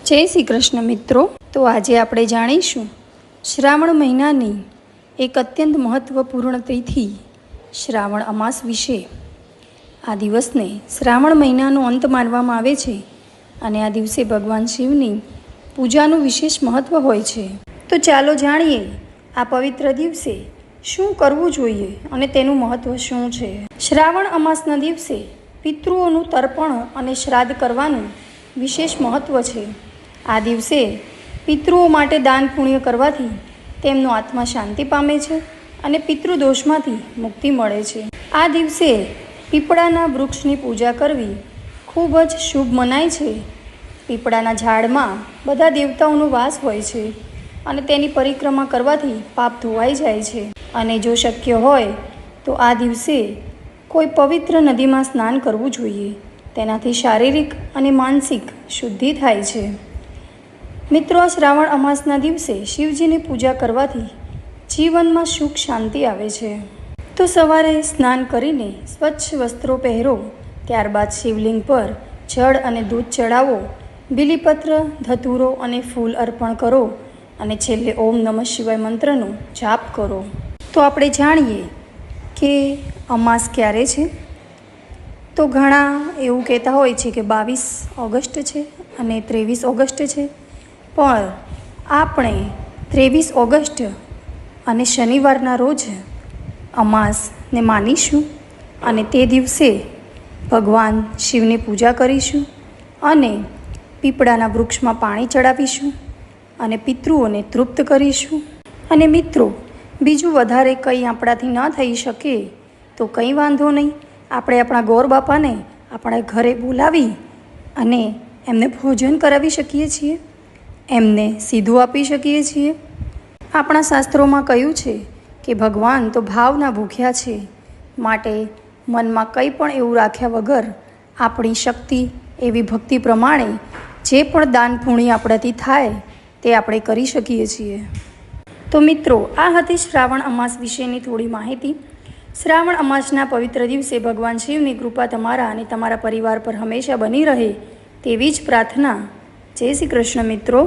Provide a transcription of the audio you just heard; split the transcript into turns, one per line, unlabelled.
જય શ્રી કૃષ્ણ મિત્રો। તો આજે આપણે જાણીશું શ્રાવણ મહિનાની એક અત્યંત મહત્વપૂર્ણ તિથિ શ્રાવણ અમાસ વિશે। આ દિવસને શ્રાવણ મહિનાનો અંત માનવામાં આવે છે અને આ દિવસે ભગવાન શિવની પૂજાનું વિશેષ મહત્વ હોય છે। તો ચાલો જાણીએ આ પવિત્ર દિવસે શું કરવું જોઈએ અને તેનું મહત્વ શું છે। શ્રાવણ અમાસના દિવસે પિતૃઓનું તર્પણ અને શ્રાદ્ધ કરવાનું વિશેષ મહત્વ છે। આ દિવસે પિતૃઓ માટે દાન પુણ્ય કરવાથી તેમનો આત્મા શાંતિ પામે છે અને પિતૃદોષમાંથી મુક્તિ મળે છે। આ દિવસે પીપળાના વૃક્ષની પૂજા કરવી ખૂબ જ શુભ મનાય છે। પીપળાના ઝાડમાં બધા દેવતાઓનો વાસ હોય છે અને તેની પરિક્રમા કરવાથી પાપ ધોવાઈ જાય છે। અને જો શક્ય હોય તો આ દિવસે કોઈ પવિત્ર નદીમાં સ્નાન કરવું જોઈએ। તેનાથી શારીરિક અને માનસિક શુદ્ધિ થાય છે। મિત્રો, આ શ્રાવણ અમાસના દિવસે શિવજીની પૂજા કરવાથી જીવનમાં સુખ શાંતિ આવે છે। તો સવારે સ્નાન કરીને સ્વચ્છ વસ્ત્રો પહેરો, ત્યારબાદ શિવલિંગ પર જળ અને દૂધ ચડાવો, બીલીપત્ર, ધતૂરો અને ફૂલ અર્પણ કરો અને છેલ્લે ઓમ નમઃ શિવાય મંત્રનો જાપ કરો। તો આપણે જાણીએ કે અમાસ ક્યારે છે। તો ઘણા એવું કહેતા હોય છે કે 22 ઓગસ્ટ છે અને 23 ઓગસ્ટ છે, પણ આપણે 23 ઓગસ્ટ અને શનિવારના રોજ અમાસને માનીશું અને તે દિવસે ભગવાન શિવની પૂજા કરીશું અને પીપળાના વૃક્ષમાં પાણી ચડાવીશું અને પિતૃઓને તૃપ્ત કરીશું। અને મિત્રો, બીજું વધારે કંઈ આપણાથી ન થઈ શકે તો કંઈ વાંધો નહીં, આપણે આપણા ગોર બાપાને આપણા ઘરે બોલાવી અને એમને ભોજન કરાવી શકીએ છીએ, એમને સીધું આપી શકીએ છીએ। આપણા શાસ્ત્રોમાં કહ્યું છે કે ભગવાન તો ભાવના ભૂખ્યા છે, માટે મનમાં કંઈ પણ એવું રાખ્યા વગર આપણી શક્તિ એવી ભક્તિ પ્રમાણે જે પણ દાન પુણ્ય આપણાથી થાય તે આપણે કરી શકીએ છીએ। તો મિત્રો, આ હતી શ્રાવણ અમાસ વિશેની થોડી માહિતી। શ્રાવણ અમાસના પવિત્ર દિવસે ભગવાન શિવની કૃપા તમારા અને તમારા પરિવાર પર હંમેશા બની રહે તેવી જ પ્રાર્થના। જય શ્રી કૃષ્ણ મિત્રો।